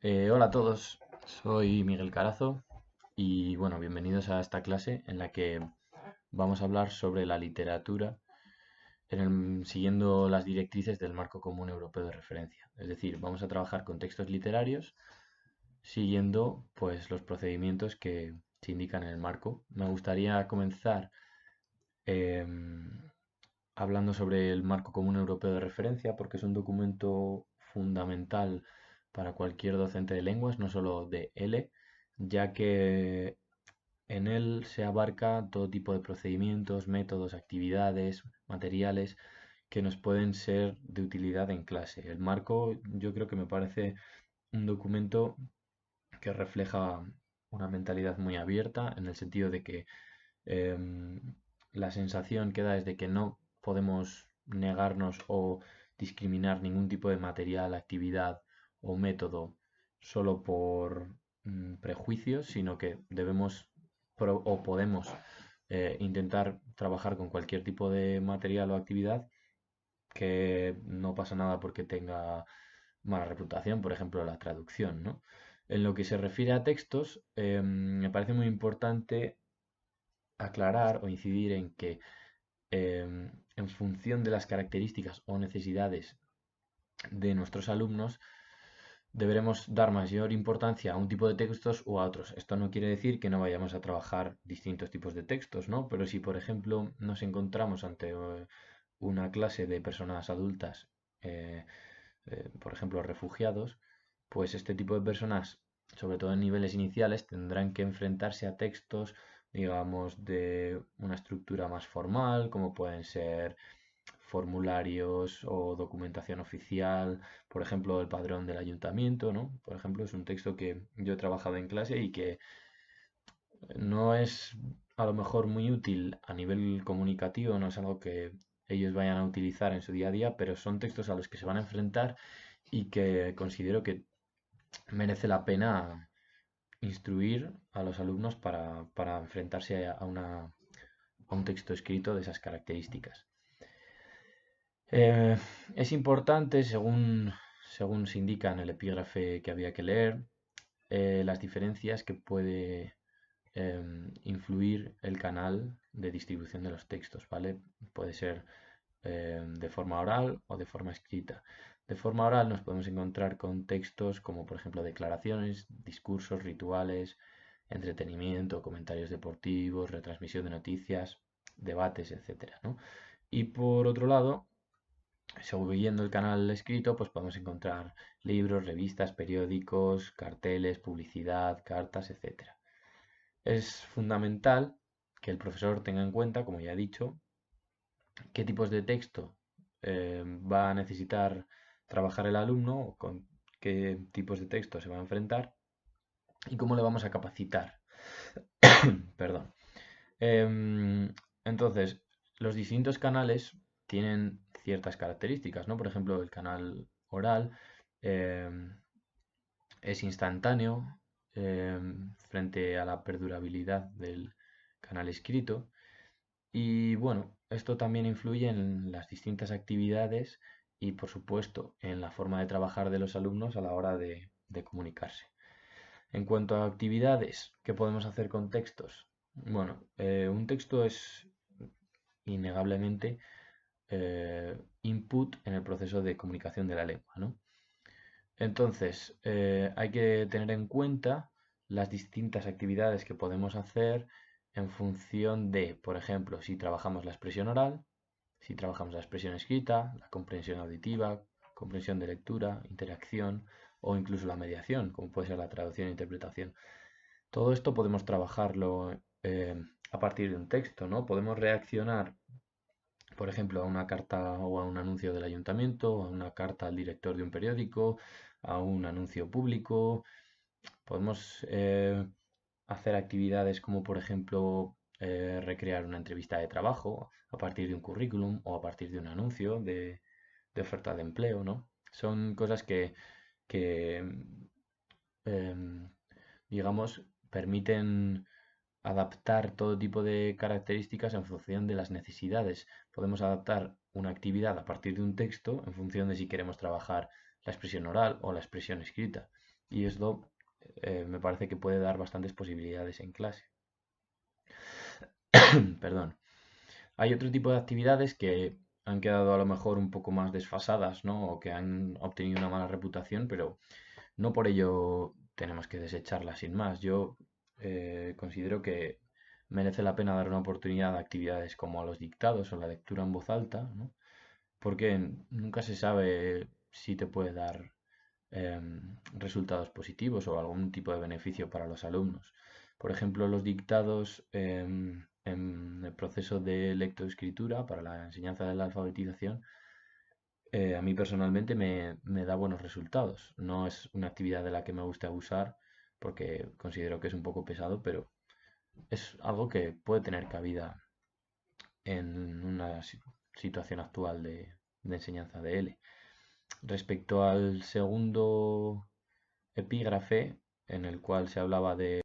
Hola a todos, soy Miguel Carazo y bueno, bienvenidos a esta clase en la que vamos a hablar sobre la literatura siguiendo las directrices del Marco Común Europeo de Referencia. Es decir, vamos a trabajar con textos literarios siguiendo pues los procedimientos que se indican en el marco. Me gustaría comenzar em, hablando sobre el Marco Común Europeo de Referencia porque es un documento fundamental para cualquier docente de lenguas, no solo de L, ya que en él se abarca todo tipo de procedimientos, métodos, actividades, materiales que nos pueden ser de utilidad en clase. El marco yo creo que me parece un documento que refleja una mentalidad muy abierta en el sentido de que em, la sensación que da es de que no podemos negarnos o discriminar ningún tipo de material, actividad o método solo por prejuicios, sino que debemos o podemos intentar trabajar con cualquier tipo de material o actividad, que no pasa nada porque tenga mala reputación, por ejemplo, la traducción, ¿no? En lo que se refiere a textos, me parece muy importante aclarar o incidir en que en función de las características o necesidades de nuestros alumnos, deberemos dar mayor importancia a un tipo de textos o a otros. Esto no quiere decir que no vayamos a trabajar distintos tipos de textos, ¿no? Pero si, por ejemplo, nos encontramos ante una clase de personas adultas, eh, por ejemplo, refugiados, pues este tipo de personas, sobre todo en niveles iniciales, tendrán que enfrentarse a textos, digamos, de una estructura más formal, como pueden ser formularios o documentación oficial, por ejemplo, el padrón del ayuntamiento, ¿no? Por ejemplo, es un texto que yo he trabajado en clase y que no es a lo mejor muy útil a nivel comunicativo, no es algo que ellos vayan a utilizar en su día a día, pero son textos a los que se van a enfrentar y que considero que merece la pena instruir a los alumnos para enfrentarse a un texto escrito de esas características. Eh, es importante, según se indica en el epígrafe que había que leer, las diferencias que puede influir el canal de distribución de los textos, ¿vale? Puede ser de forma oral o de forma escrita. De forma oral nos podemos encontrar con textos como por ejemplo declaraciones, discursos, rituales, entretenimiento, comentarios deportivos, retransmisión de noticias, debates, etcétera, ¿no? Y por otro lado, siguiendo el canal escrito, pues podemos encontrar libros, revistas, periódicos, carteles, publicidad, cartas, etcétera. Es fundamental que el profesor tenga en cuenta, como ya he dicho, qué tipos de texto va a necesitar trabajar el alumno, con qué tipos de texto se va a enfrentar y cómo le vamos a capacitar. Perdón. Entonces, los distintos canales tienen ciertas características, ¿no? Por ejemplo, el canal oral em, es instantáneo frente a la perdurabilidad del canal escrito. Y bueno, esto también influye en las distintas actividades y por supuesto en la forma de trabajar de los alumnos a la hora de comunicarse. En cuanto a actividades, ¿qué podemos hacer con textos? Bueno, un texto es innegablemente input en el proceso de comunicación de la lengua, ¿no? Entonces, hay que tener en cuenta las distintas actividades que podemos hacer en función de, por ejemplo, si trabajamos la expresión oral, si trabajamos la expresión escrita, la comprensión auditiva, comprensión de lectura, interacción o incluso la mediación, como puede ser la traducción e interpretación. Todo esto podemos trabajarlo a partir de un texto, ¿no? Podemos reaccionar, por ejemplo, a una carta o a un anuncio del ayuntamiento, a una carta al director de un periódico, a un anuncio público. Podemos hacer actividades como, por ejemplo, recrear una entrevista de trabajo a partir de un currículum o a partir de un anuncio de oferta de empleo, ¿no? Son cosas que em, digamos, permiten adaptar todo tipo de características en función de las necesidades. Podemos adaptar una actividad a partir de un texto en función de si queremos trabajar la expresión oral o la expresión escrita. y esto me parece que puede dar bastantes posibilidades en clase. Perdón. Hay otro tipo de actividades que han quedado a lo mejor un poco más desfasadas, ¿no? O que han obtenido una mala reputación, pero no por ello tenemos que desecharlas sin más. Yo considero que merece la pena dar una oportunidad a actividades como a los dictados o la lectura en voz alta, ¿no? Porque nunca se sabe si te puede dar resultados positivos o algún tipo de beneficio para los alumnos. Por ejemplo, los dictados en el proceso de lectoescritura para la enseñanza de la alfabetización, a mí personalmente me da buenos resultados. No es una actividad de la que me gusta abusar porque considero que es un poco pesado, pero es algo que puede tener cabida en una situación actual de enseñanza de L. Respecto al segundo epígrafe, en el cual se hablaba de